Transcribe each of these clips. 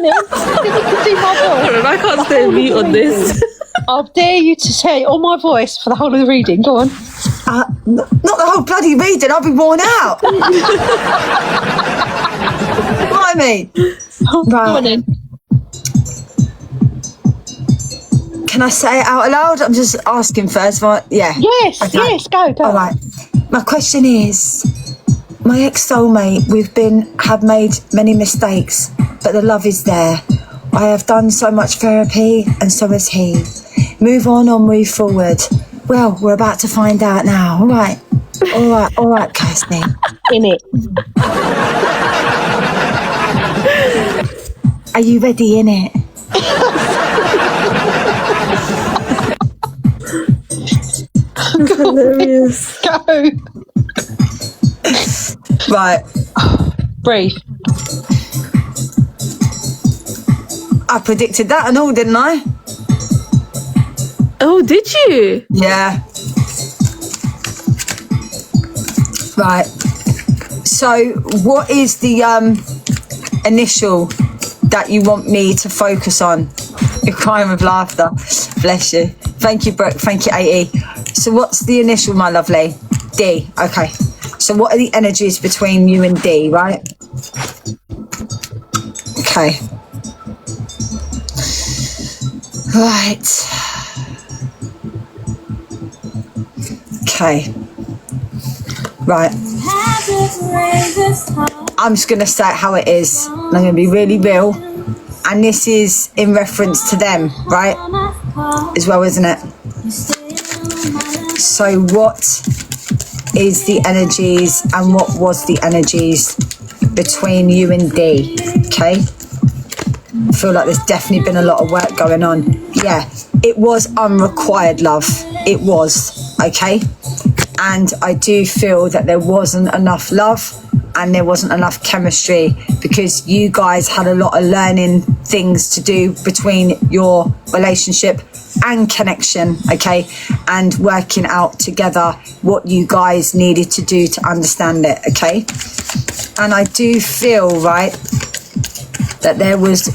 morning. You can see my voice. I can't stay on mute on this. I'll dare you to say all my voice for the whole of the reading. Go on. Not the whole bloody reading. I'll be worn out. What I mean? Right. Can I say it out loud? I'm just asking first. Yeah. Yes. Okay. Yes. Go. All right. My question is, my ex-soulmate, have made many mistakes, but the love is there. I have done so much therapy, and so has he. Move on or move forward? Well, we're about to find out now. All right, Kirsty. In it. Are you ready in it? Hilarious. Go. Right. Breathe. I predicted that and all, didn't I? Oh, did you? Yeah. Right. So, what is the initial that you want me to focus on? You're crying with laughter. Bless you. Thank you, Brooke. Thank you, 80. So, what's the initial, my lovely? D. Okay. So, what are the energies between you and D, right? Okay. Right. Okay. Right. I'm just going to say it how it is. I'm going to be really real. And this is in reference to them, right? As well, isn't it? So what is the energies and what was the energies between you and D? Okay. I feel like there's definitely been a lot of work going on. Yeah, it was unrequited love. It was, okay? And I do feel that there wasn't enough love and there wasn't enough chemistry because you guys had a lot of learning things to do between your relationship and connection, okay? And working out together what you guys needed to do to understand it, okay? And I do feel, right, that there was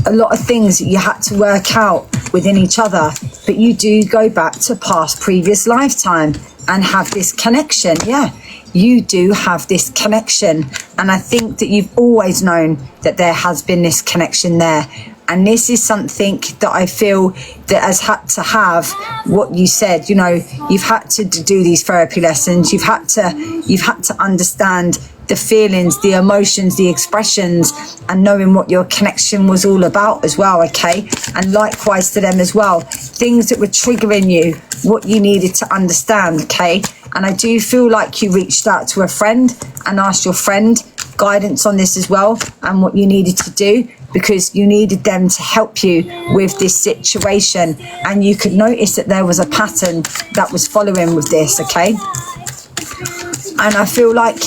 a lot of things that you had to work out within each other, but you do go back to past previous lifetime and have this connection. Yeah, you do have this connection, and I think that you've always known that there has been this connection there, and this is something that I feel that has had to have what you said. You know, you've had to do these therapy lessons, you've had to understand the feelings, the emotions, the expressions, and knowing what your connection was all about as well, okay? And likewise to them as well. Things that were triggering you, what you needed to understand, okay? And I do feel like you reached out to a friend and asked your friend guidance on this as well and what you needed to do, because you needed them to help you with this situation. And you could notice that there was a pattern that was following with this, okay? And I feel like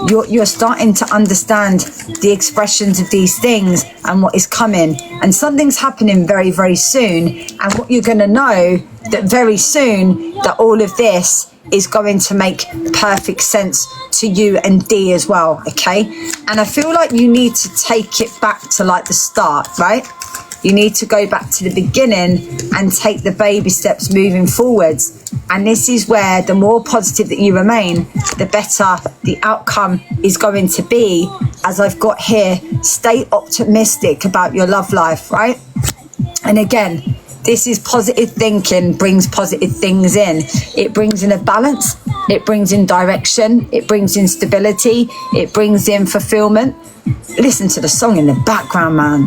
you're starting to understand the expressions of these things and what is coming, and something's happening very, very soon. And what you're going to know that very soon that all of this is going to make perfect sense to you and D as well, okay? And I feel like you need to take it back to like the start, right? You need to go back to the beginning and take the baby steps moving forwards. And this is where the more positive that you remain, the better the outcome is going to be. As I've got here, stay optimistic about your love life, right? And again, this is positive thinking brings positive things in. It brings in a balance, it brings in direction, it brings in stability, it brings in fulfillment. Listen to the song in the background, man.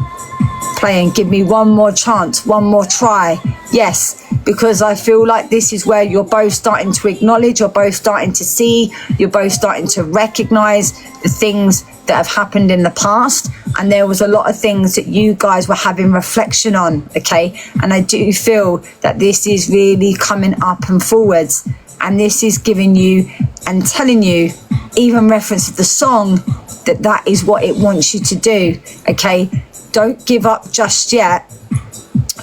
Playing Give Me One More Chance, One More Try. Yes, because I feel like this is where you're both starting to acknowledge, you're both starting to see, you're both starting to recognize the things that have happened in the past. And there was a lot of things that you guys were having reflection on, okay? And I do feel that this is really coming up and forwards. And this is giving you and telling you, even reference to the song, that that is what it wants you to do, okay? Don't give up just yet.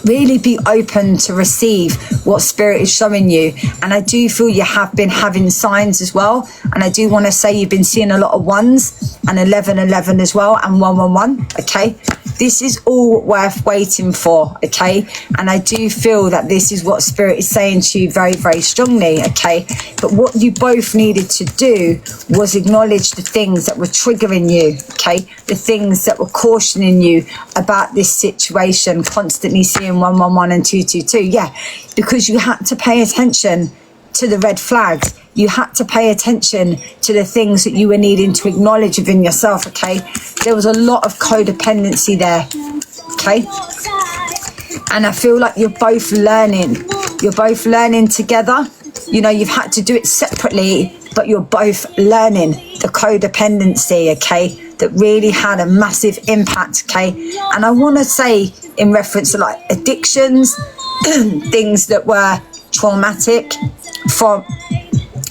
Really be open to receive what Spirit is showing you. And I do feel you have been having signs as well. And I do want to say you've been seeing a lot of ones and 11, 11 as well, and 1, 1, 1, okay? this is all worth waiting for, okay? And I do feel that this is what Spirit is saying to you very, very strongly, okay? But what you both needed to do was acknowledge the things that were triggering you, okay? The things that were cautioning you about this situation, constantly seeing 111 and 222. Yeah, because you had to pay attention to the red flags. You had to pay attention to the things that you were needing to acknowledge within yourself, okay? There was a lot of codependency there, okay? And I feel like you're both learning. You're both learning together. You know, you've had to do it separately, but you're both learning the codependency, okay? That really had a massive impact, okay? And I want to say, in reference to like addictions, things that were traumatic from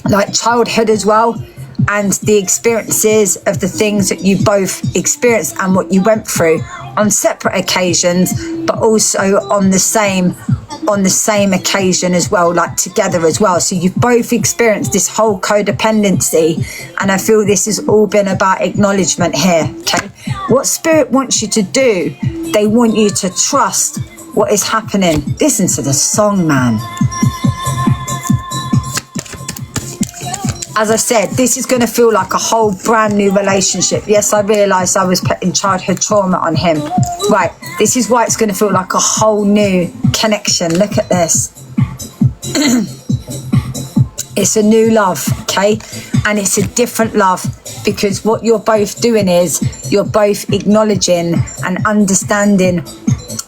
like childhood as well, and the experiences of the things that you both experienced and what you went through on separate occasions, but also on the same occasion as well, like together as well. So you've both experienced this whole codependency, and I feel this has all been about acknowledgement here, okay? What Spirit wants you to do, they want you to trust what is happening. Listen to the song, man. As I said, this is going to feel like a whole brand new relationship. Yes, I realised I was putting childhood trauma on him. Right, this is why it's going to feel like a whole new connection. Look at this. It's a new love, okay? And it's a different love, because what you're both doing is you're both acknowledging and understanding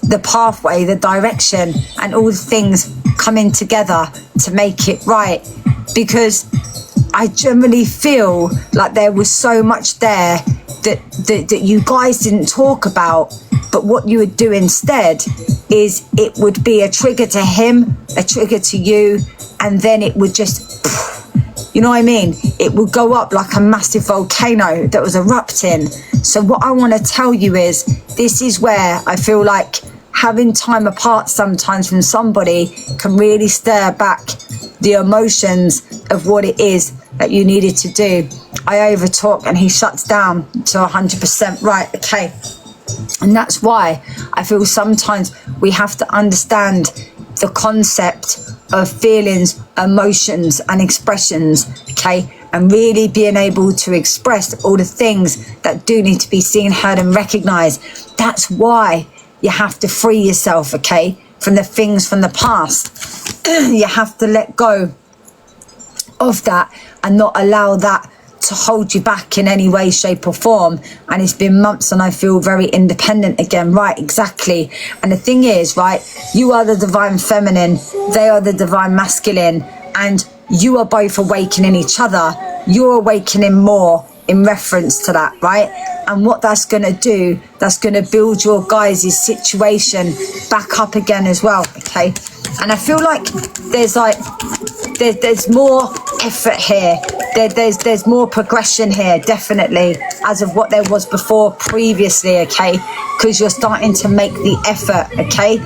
the pathway, the direction, and all the things coming together to make it right. Because I generally feel like there was so much there that you guys didn't talk about, but what you would do instead is it would be a trigger to him, a trigger to you, and then it would just, you know what I mean? It would go up like a massive volcano that was erupting. So what I want to tell you is, this is where I feel like having time apart sometimes from somebody can really stir back the emotions of what it is that you needed to do. I over talk and he shuts down to 100%. Right, okay. And that's why I feel sometimes we have to understand the concept of feelings, emotions and expressions, okay? And really being able to express all the things that do need to be seen, heard and recognized. That's why you have to free yourself, okay, from the things from the past. You have to let go of that and not allow that to hold you back in any way, shape or form. And it's been months and I feel very independent again. Right, exactly. And the thing is, right, you are the divine feminine, they are the divine masculine, and you are both awakening each other. You're awakening more in reference to that, right? And what that's going to do, that's going to build your guys' situation back up again as well, okay? And I feel like there's more effort here. There's more progression here, definitely, as of what there was before previously, okay? Because you're starting to make the effort, okay?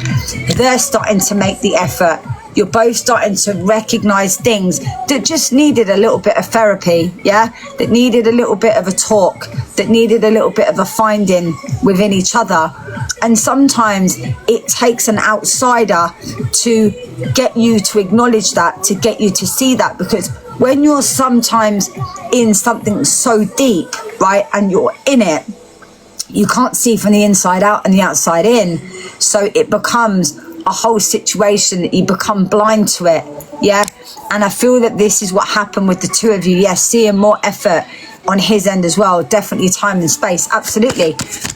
They're starting to make the effort. You're both starting to recognize things that just needed a little bit of therapy, yeah? That needed a little bit of a talk, that needed a little bit of a finding within each other. And sometimes it takes an outsider to get you to acknowledge that, to get you to see that, because when you're sometimes in something so deep, right, and you're in it, you can't see from the inside out and the outside in. So it becomes a whole situation that you become blind to it, yeah? And I feel that this is what happened with the two of you. Yes, seeing more effort on his end as well. Definitely time and space, absolutely.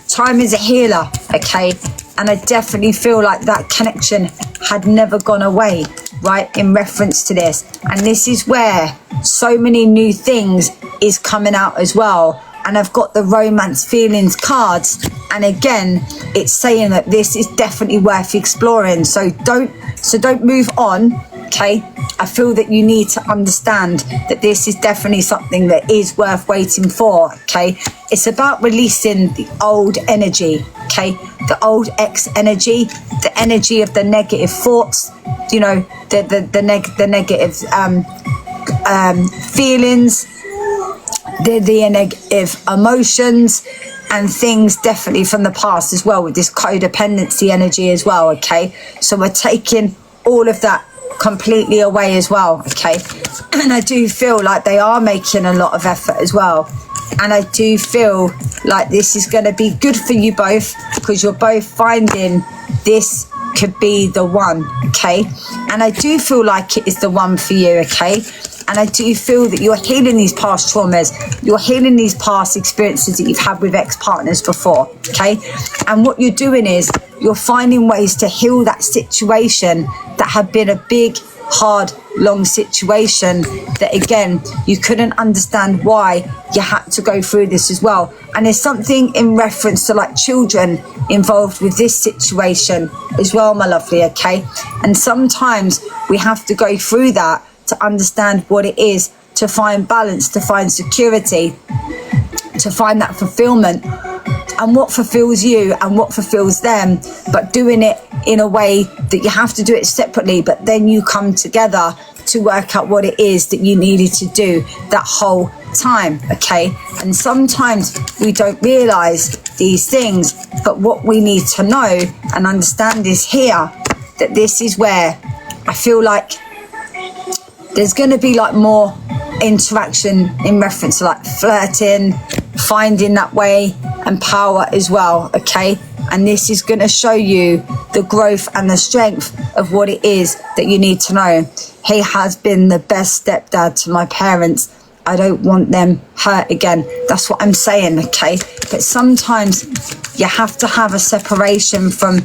Time is a healer, okay? And I definitely feel like that connection had never gone away, right, in reference to this. And this is where so many new things is coming out as well. And I've got the romance feelings cards, and again it's saying that this is definitely worth exploring. So don't move on, okay? I feel that you need to understand that this is definitely something that is worth waiting for, okay? It's about releasing the old energy, okay? The old ex energy, the energy of the negative thoughts, you know, the negative feelings, the negative emotions, and things definitely from the past as well, with this codependency energy as well, okay? So we're taking all of that completely away as well, okay? And I do feel like they are making a lot of effort as well. And I do feel like this is going to be good for you both, because you're both finding this could be the one, okay? And I do feel like it is the one for you, okay? And I do feel that you're healing these past traumas. You're healing these past experiences that you've had with ex-partners before, okay? And what you're doing is you're finding ways to heal that situation that had been a big, hard, long situation that, again, you couldn't understand why you had to go through this as well. And there's something in reference to like children involved with this situation as well, my lovely, okay? And sometimes we have to go through that to understand what it is, to find balance, to find security, to find that fulfillment, and what fulfills you and what fulfills them, but doing it in a way that you have to do it separately, but then you come together to work out what it is that you needed to do that whole time, okay? And sometimes we don't realize these things, but what we need to know and understand is here, that this is where I feel like there's going to be like more interaction in reference to like flirting, finding that way, and power as well, okay? And this is going to show you the growth and the strength of what it is that you need to know. He has been the best stepdad to my parents. I don't want them hurt again. That's what I'm saying, okay? But sometimes you have to have a separation from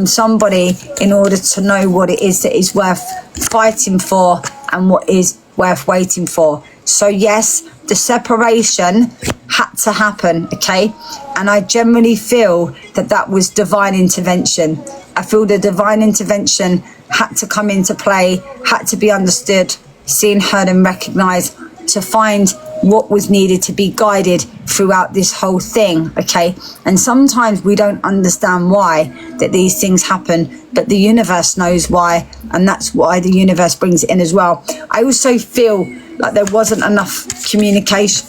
somebody in order to know what it is that is worth fighting for and what is worth waiting for. So yes, the separation had to happen, okay? And I generally feel that that was divine intervention. I feel the divine intervention had to come into play, had to be understood, seen, heard and recognised, to find what was needed to be guided throughout this whole thing, okay? And sometimes we don't understand why that these things happen, but the universe knows why, and that's why the universe brings it in as well. I also feel like there wasn't enough communication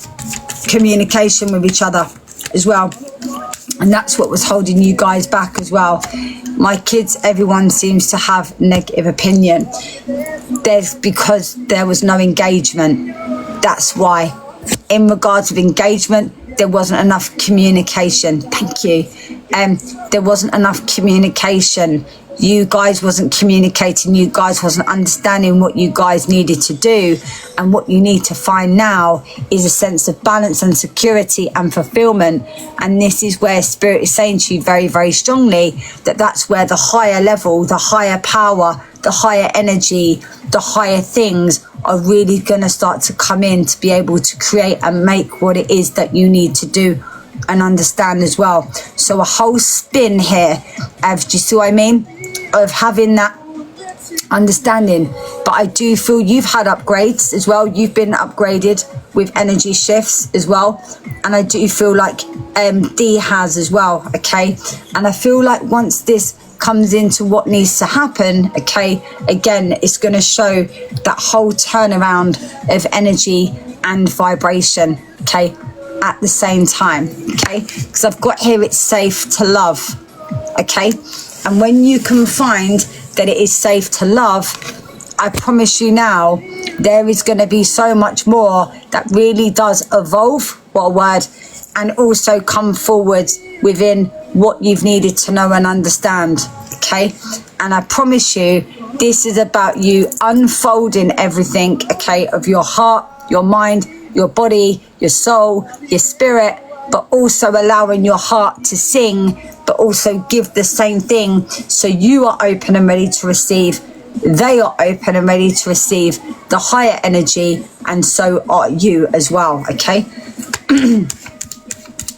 with each other as well, and that's what was holding you guys back as well. My kids, everyone seems to have negative opinion. There's because there was no engagement. That's why. In regards of engagement, there wasn't enough communication. Thank you. There wasn't enough communication. You guys wasn't communicating. You guys wasn't understanding what you guys needed to do. And what you need to find now is a sense of balance and security and fulfillment. And this is where Spirit is saying to you very, very strongly that that's where the higher level, the higher power, the higher energy, the higher things are really going to start to come in to be able to create and make what it is that you need to do and understand as well. So a whole spin here of, do you see what I mean? Of having that understanding. But I do feel you've had upgrades as well. You've been upgraded with energy shifts as well. And I do feel like D has as well, okay? And I feel like once this comes into what needs to happen, okay, again, it's going to show that whole turnaround of energy and vibration, okay, at the same time, okay? Because I've got here, it's safe to love, okay? And when you can find that it is safe to love, I promise you now, there is going to be so much more that really does evolve, what a word, and also come forward within what you've needed to know and understand, okay? And I promise you, this is about you unfolding everything, okay, of your heart, your mind, your body, your soul, your spirit, but also allowing your heart to sing, but also give the same thing. So you are open and ready to receive. They are open and ready to receive the higher energy, and so are you as well, okay?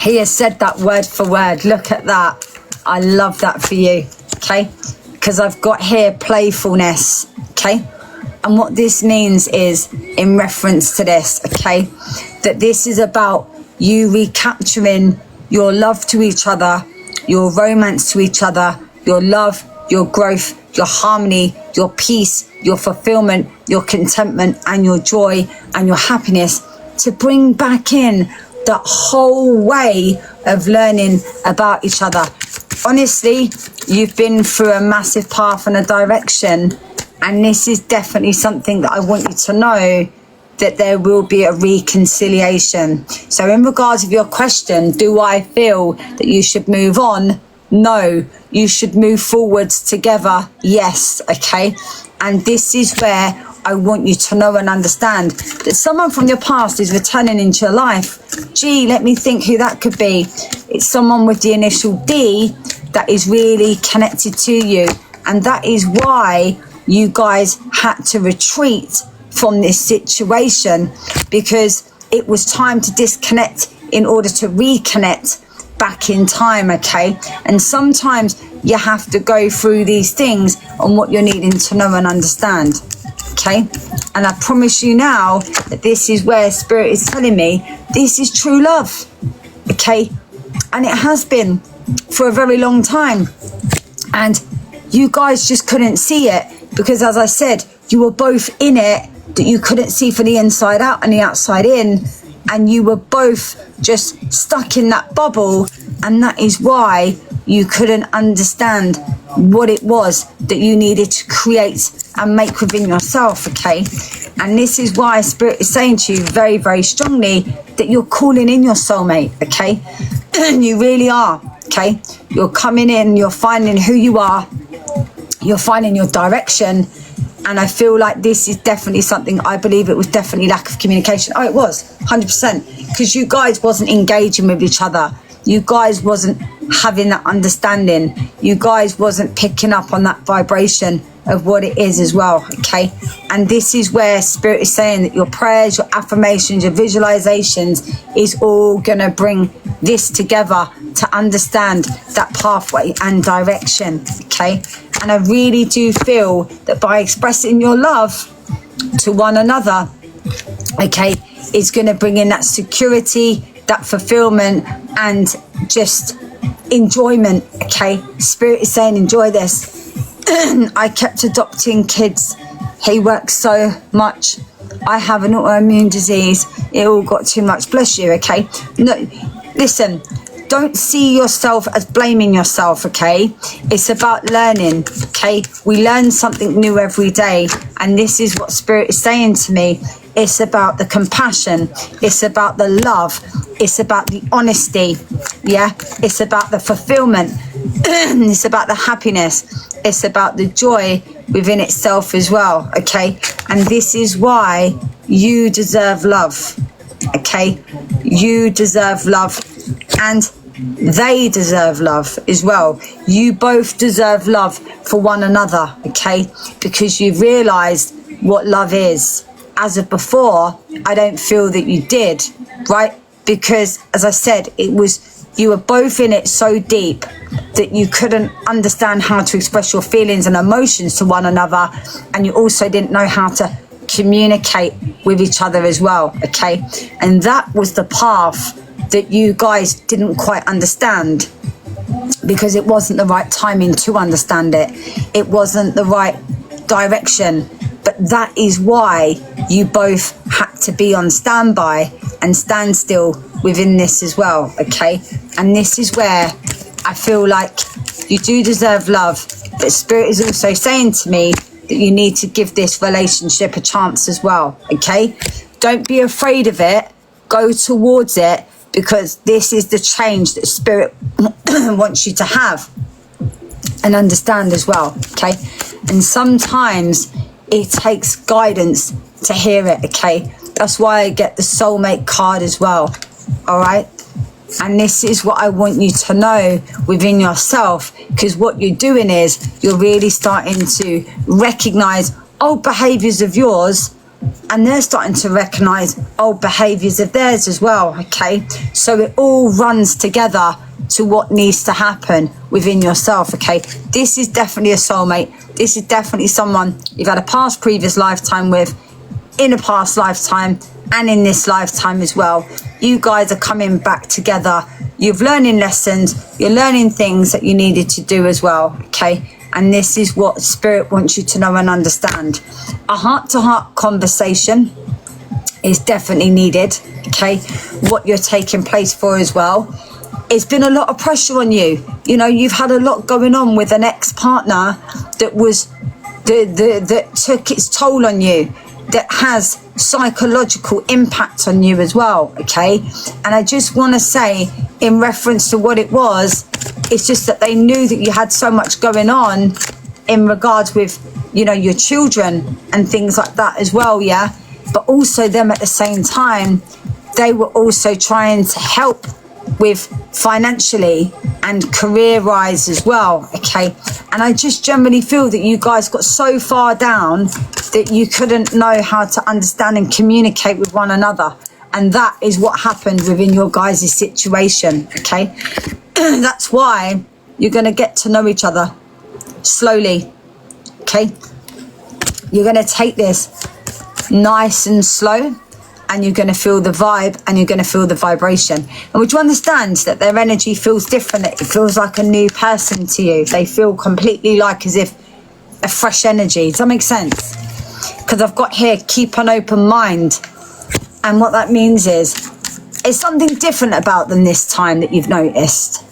He has said that word for word. Look at that. I love that for you, okay? Because I've got here playfulness, okay? And what this means is, in reference to this, okay, that this is about you recapturing your love to each other, your romance to each other, your love, your growth, your harmony, your peace, your fulfillment, your contentment, and your joy and your happiness, to bring back in the whole way of learning about each other. Honestly, you've been through a massive path and a direction, and this is definitely something that I want you to know, that there will be a reconciliation. So in regards of your question, do I feel that you should move on? No. You should move forwards together. Yes. Okay. And this is where I want you to know and understand that someone from your past is returning into your life. Gee, let me think who that could be. It's someone with the initial D that is really connected to you. And that is why you guys had to retreat from this situation, because it was time to disconnect in order to reconnect back in time. Okay. And sometimes you have to go through these things on what you're needing to know and understand. Okay. And I promise you now that this is where Spirit is telling me this is true love. Okay. And it has been for a very long time, and you guys just couldn't see it because, as I said, you were both in it, that you couldn't see from the inside out and the outside in, and you were both just stuck in that bubble, and that is why you couldn't understand what it was that you needed to create and make within yourself. Okay. And this is why Spirit is saying to you very, very strongly that you're calling in your soulmate. Okay. And you really are. Okay. You're coming in, you're finding who you are, you're finding your direction. And I feel like this is definitely something, I believe it was definitely lack of communication. Oh, it was 100%, because you guys wasn't engaging with each other. You guys wasn't having that understanding. You guys wasn't picking up on that vibration of what it is as well. Okay. And this is where Spirit is saying that your prayers, your affirmations, your visualizations is all going to bring this together to understand that pathway and direction. Okay. And I really do feel that by expressing your love to one another, okay, is going to bring in that security, that fulfillment, and just enjoyment. Okay. Spirit is saying enjoy this. I kept adopting kids. He works so much. I have an autoimmune disease. It all got too much. Bless you. Okay. No, listen, don't see yourself as blaming yourself. Okay. It's about learning. Okay. We learn something new every day. And this is what Spirit is saying to me. It's about the compassion. It's about the love. It's about the honesty. Yeah. It's about the fulfillment. It's about the happiness. It's about the joy within itself as well. Okay. And this is why you deserve love. Okay. You deserve love, and they deserve love as well. You both deserve love for one another. Okay. Because you've realized what love is. As of before, I don't feel that you did, right? Because, as I said, it was, you were both in it so deep that you couldn't understand how to express your feelings and emotions to one another, and you also didn't know how to communicate with each other as well. Okay. And that was the path that you guys didn't quite understand, because it wasn't the right timing to understand it. It wasn't the right direction. But that is why you both had to be on standby and stand still within this as well. Okay. And this is where I feel like you do deserve love, but Spirit is also saying to me that you need to give this relationship a chance as well. Okay. Don't be afraid of it. Go towards it, because this is the change that Spirit wants you to have and understand as well. Okay. And sometimes it takes guidance to hear it. Okay. That's why I get the soulmate card as well. All right. And this is what I want you to know within yourself, because what you're doing is you're really starting to recognize old behaviors of yours, and they're starting to recognize old behaviors of theirs as well. Okay. So it all runs together to what needs to happen within yourself. Okay. This is definitely a soulmate. This is definitely someone you've had a past previous lifetime with, in a past lifetime, and in this lifetime as well. You guys are coming back together. You're learning lessons. You're learning things that you needed to do as well. Okay. And this is what Spirit wants you to know and understand. A heart-to-heart conversation is definitely needed, okay? What you're taking place for as well. It's been a lot of pressure on you. You know, you've had a lot going on with an ex-partner that was that took its toll on you, that has psychological impact on you as well, okay? And I just want to say, in reference to what it was, it's just that they knew that you had so much going on in regards with, you know, your children and things like that as well, yeah? But also them at the same time, they were also trying to help with financially and career rise as well, okay? And I just generally feel that you guys got so far down that you couldn't know how to understand and communicate with one another. And that is what happened within your guys' situation, okay? That's why you're going to get to know each other slowly, okay? You're going to take this nice and slow, and you're going to feel the vibe, and you're going to feel the vibration. And would you understand that their energy feels different? It feels like a new person to you. They feel completely like as if a fresh energy. Does that make sense? Because I've got here, keep an open mind. And what that means is, it's something different about them this time that you've noticed.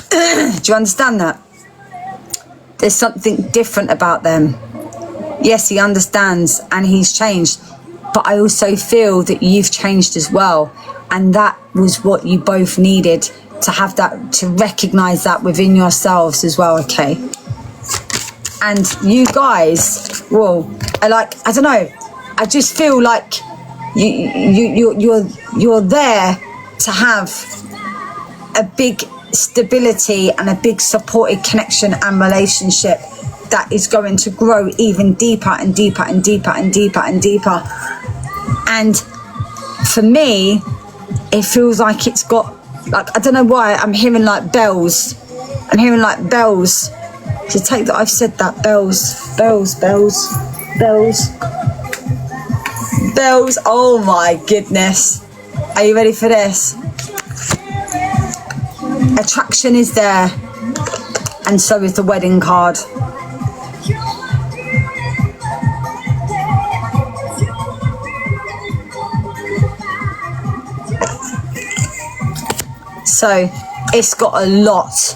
Do you understand that? There's something different about them. Yes, he understands and he's changed. But I also feel that you've changed as well. And that was what you both needed, to have that, to recognize that within yourselves as well, okay? And you guys, well, I don't know, I just feel like you're there to have a big stability and a big supported connection and relationship that is going to grow even deeper and deeper and deeper and deeper and deeper. And for me, it feels like it's got, like, I don't know why, I'm hearing like bells. I'm hearing like bells. To take that I've said that, bells, bells, bells, bells, bells. Oh my goodness. Are you ready for this? Attraction is there, and so is the wedding card. So it's got a lot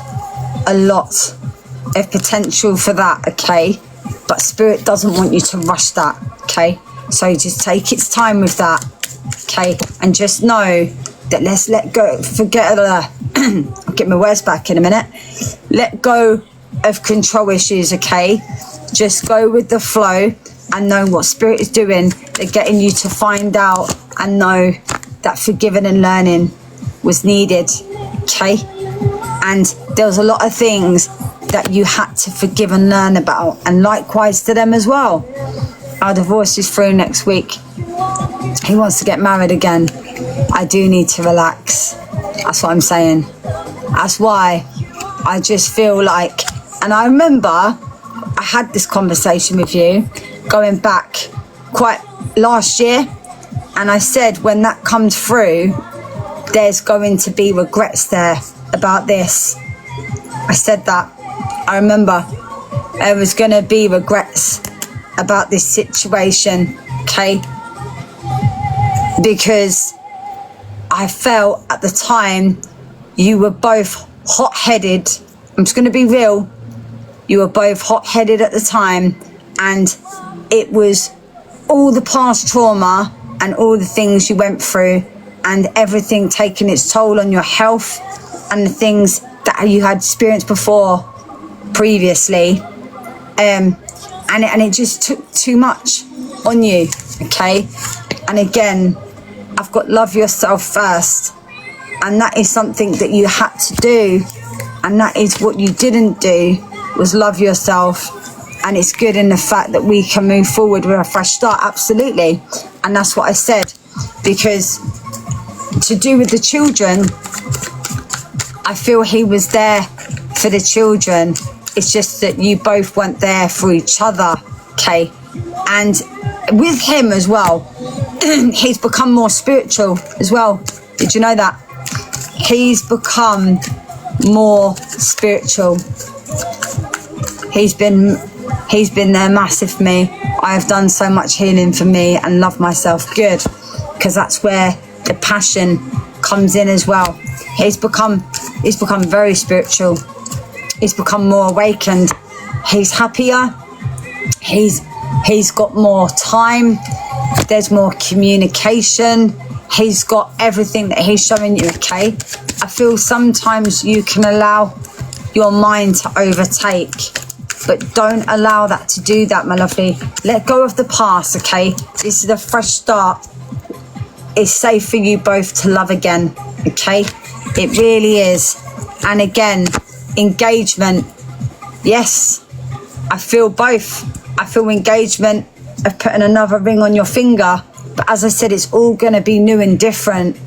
of potential for that, okay? But Spirit doesn't want you to rush that, okay? So just take its time with that, okay? And just know that let's let go, forget I'll get my words back in a minute. Let go of control issues, okay? Just go with the flow and know what Spirit is doing. They're getting you to find out and know that forgiving and learning was needed, okay? And there was a lot of things that you had to forgive and learn about, and likewise to them as well. Our divorce is through next week. He wants to get married again. I do need to relax. That's what I'm saying. That's why I just feel like, and I remember I had this conversation with you going back quite last year, and I said when that comes through, there's going to be regrets there about this. I said that. I remember there was going to be regrets about this situation, okay? Because I felt at the time you were both hot-headed. I'm just going to be real. You were both hot-headed at the time, and it was all the past trauma and all the things you went through and everything taking its toll on your health and the things that you had experienced before previously, and it just took too much on you, okay? And again, I've got love yourself first, and that is something that you had to do, and that is what you didn't do, was love yourself. And it's good in the fact that we can move forward with a fresh start, absolutely. And that's what I said, because to do with the children, I feel he was there for the children. It's just that you both weren't there for each other, okay? And with him as well, he's become more spiritual as well. Did you know that? He's become more spiritual. He's been He's been there massive for me. I have done so much healing for me and love myself. Good, because that's where the passion comes in as well. He's become very spiritual. He's become more awakened. He's happier. He's got more time. There's more communication. He's got everything that he's showing you, okay? I feel sometimes you can allow your mind to overtake, but don't allow that to do that, my lovely. Let go of the past, okay? This is a fresh start. It's safe for you both to love again, okay? It really is. And again, engagement. Yes, I feel both. I feel engagement of putting another ring on your finger. But as I said, it's all going to be new and different.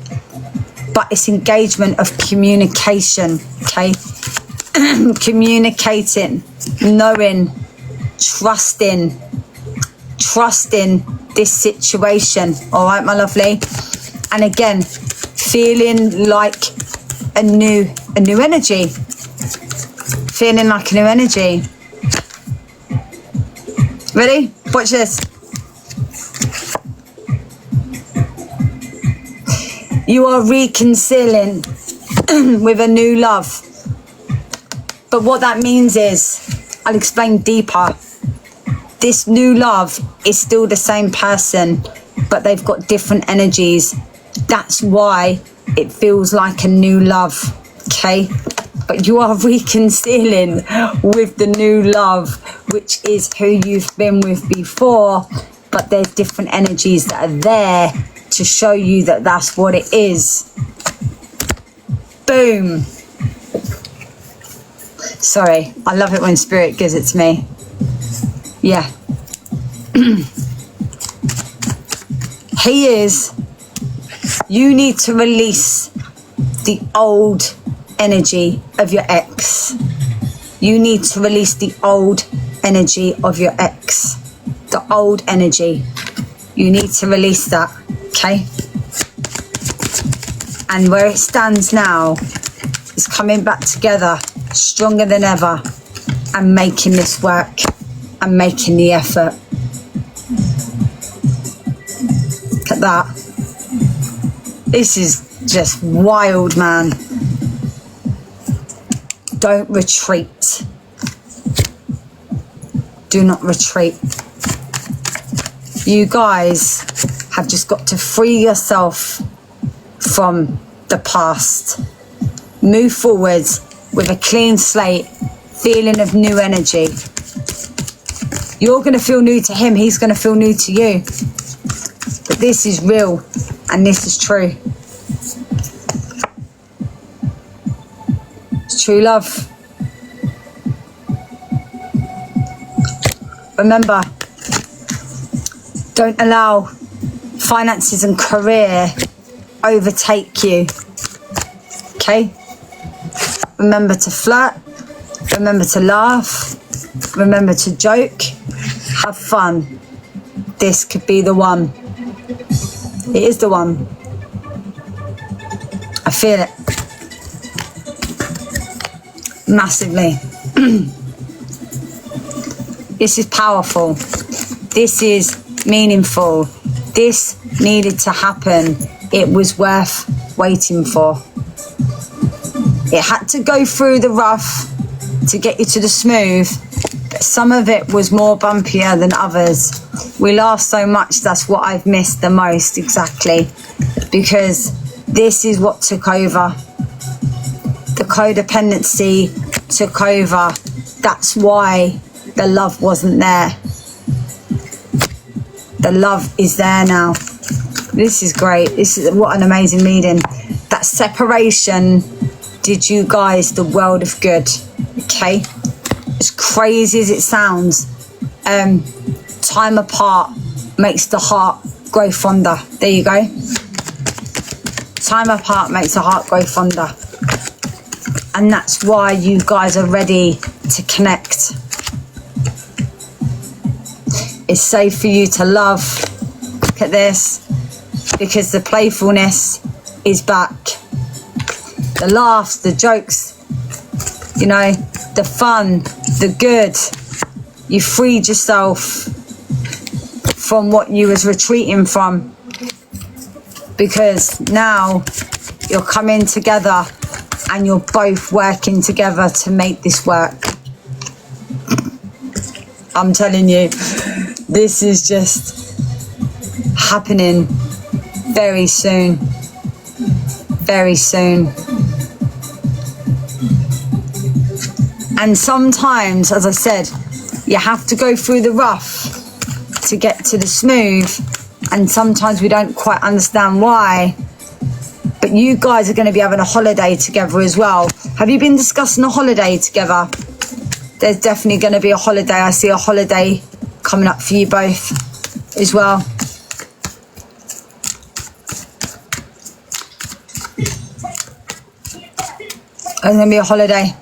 But it's engagement of communication, okay? Communicating, knowing, trusting this situation. All right, my lovely. And again, feeling like a new energy. Feeling like a new energy. Ready? Watch this. You are reconciling with a new love. But what that means is, I'll explain deeper. This new love is still the same person, but they've got different energies. That's why it feels like a new love, okay? But you are reconciling with the new love, which is who you've been with before, but there's different energies that are there to show you that that's what it is. Boom. Sorry, I love it when spirit gives it to me. Yeah. He is. You need to release the old energy of your ex. You need to release the old energy of your ex. The old energy. You need to release that, okay? And where it stands now is coming back together, stronger than ever, and making this work and making the effort. Look at that. This is just wild, man. Don't retreat. Do not retreat. You guys have just got to free yourself from the past. Move forward with a clean slate, feeling of new energy. You're going to feel new to him. He's going to feel new to you. But this is real and this is true. It's true love. Remember, don't allow finances and career overtake you. Okay? Remember to flirt. Remember to laugh. Remember to joke. Have fun. This could be the one. It is the one. I feel it. Massively. This is powerful. This is meaningful. This needed to happen. It was worth waiting for. It had to go through the rough to get you to the smooth, but some of it was more bumpier than others. We laughed so much, that's what I've missed the most, exactly, because this is what took over. The codependency took over. That's why the love wasn't there. The love is there now. This is great. This is what an amazing reading. That separation did you guys the world of good. Okay, as crazy as it sounds, time apart makes the heart grow fonder. There you go. Time apart makes the heart grow fonder, and that's why you guys are ready to connect. It's safe for you to love. Look at this, because the playfulness is back. The laughs, the jokes, you know, the fun, the good. You freed yourself from what you was retreating from, because now you're coming together and you're both working together to make this work. I'm telling you, this is just happening very soon. Very soon. And sometimes, as I said, you have to go through the rough to get to the smooth. And sometimes we don't quite understand why. But you guys are going to be having a holiday together as well. Have you been discussing a holiday together? There's definitely going to be a holiday. I see a holiday coming up for you both as well. There's going to be a holiday.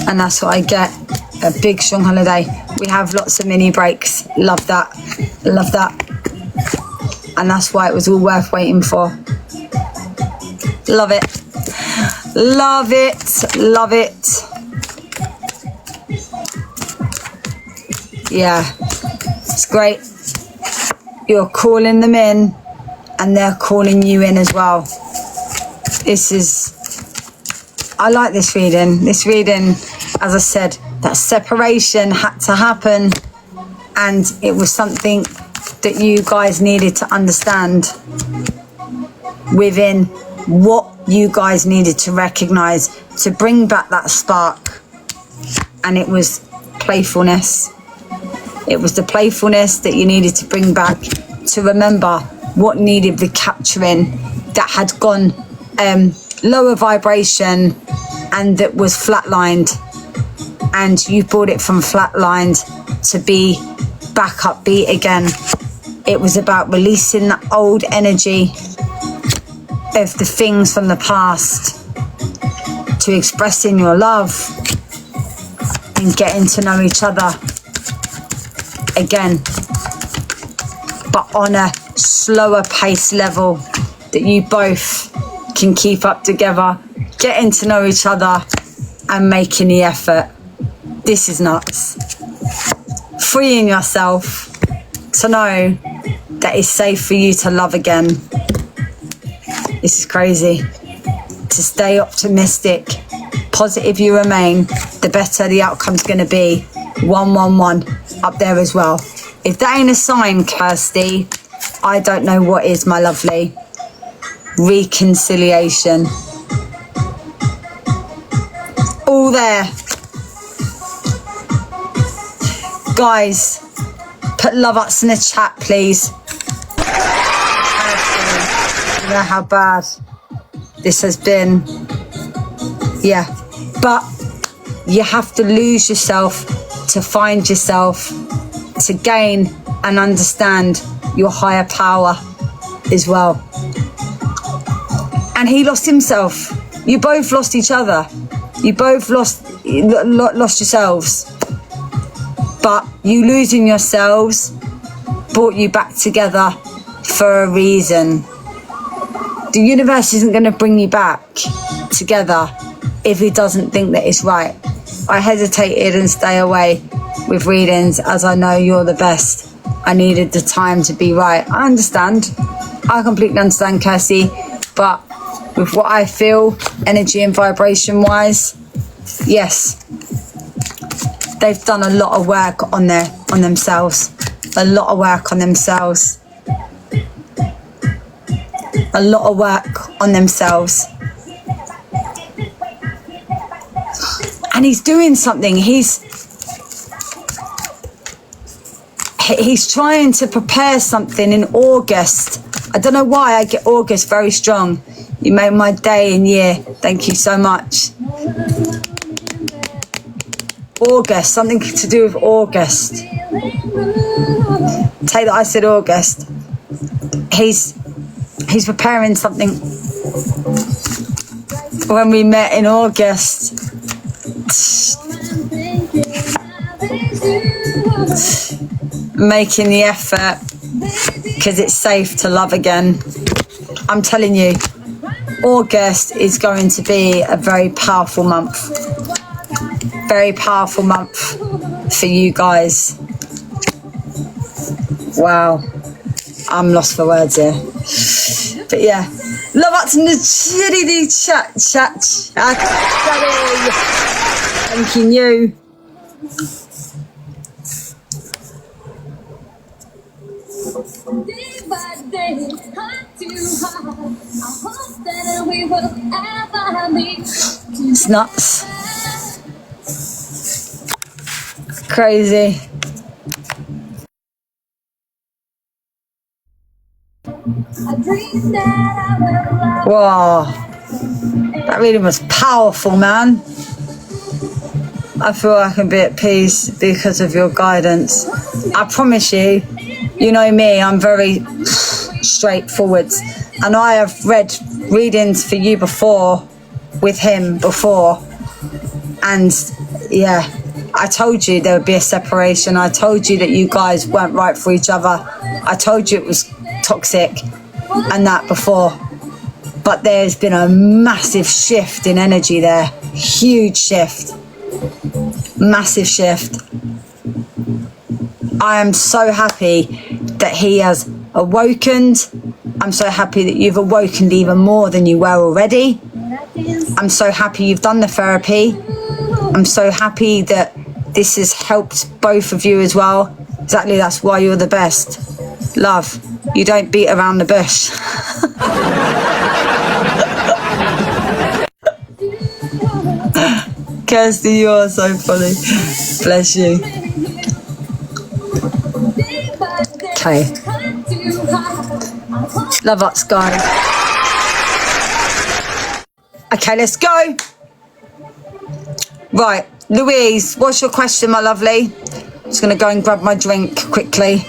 And that's what I get. A big, strong holiday. We have lots of mini breaks. Love that. Love that. And that's why it was all worth waiting for. Love it. Love it. Love it. Yeah. It's great. You're calling them in and they're calling you in as well. This is... I like this reading. This reading, as I said, that separation had to happen, and it was something that you guys needed to understand within what you guys needed to recognize to bring back that spark. And it was playfulness. It was the playfulness that you needed to bring back to remember what needed recapturing, that had gone lower vibration and that was flatlined, and you brought it from flatlined to be back upbeat again. It was about releasing the old energy of the things from the past to expressing your love and getting to know each other again, but on a slower pace level that you both can keep up together, getting to know each other and making the effort. This is nuts. Freeing yourself to know that it's safe for you to love again. This is crazy. To stay optimistic, positive you remain, the better the outcome's going to be. 111 up there as well. If that ain't a sign, Kirsty, I don't know what is, my lovely. Reconciliation. All there. Guys, put love ups in the chat, please. You know how bad this has been. Yeah, but you have to lose yourself to find yourself, to gain and understand your higher power as well. And he lost himself. You both lost each other. You both lost yourselves. But you losing yourselves brought you back together for a reason. The universe isn't going to bring you back together if it doesn't think that it's right. I hesitated and stay away with readings as I know you're the best. I needed the time to be right. I understand. I completely understand, Kirsty. But with what I feel, energy and vibration wise, yes, they've done a lot of work on themselves. A lot of work on themselves. A lot of work on themselves. And he's doing something. He's trying to prepare something in August. I don't know why I get August very strong. You made my day and year. Thank you so much. August, something to do with August. Take that I said August. He's preparing something when we met in August. Making the effort because it's safe to love again. I'm telling you, August is going to be a very powerful month. Very powerful month for you guys. Wow. I'm lost for words here. But yeah. Love out to the chat. Thanking you. It's nuts. Crazy. Whoa. That reading was powerful, man. I feel I can be at peace because of your guidance. I promise you, you know me, I'm very straightforward. And I have read readings for you before, with him before. And yeah, I told you there would be a separation. I told you that you guys weren't right for each other. I told you it was toxic and that before. But there's been a massive shift in energy there. Huge shift. Massive shift. I am so happy that he has awakened. I'm so happy that you've awakened even more than you were already. I'm so happy you've done the therapy. I'm so happy that this has helped both of you as well. Exactly, that's why you're the best. Love, you don't beat around the bush. Kirsty, you are so funny. Bless you. Okay. Love us, guys. Okay, let's go. Right, Louise, what's your question, my lovely? Just going to go and grab my drink quickly.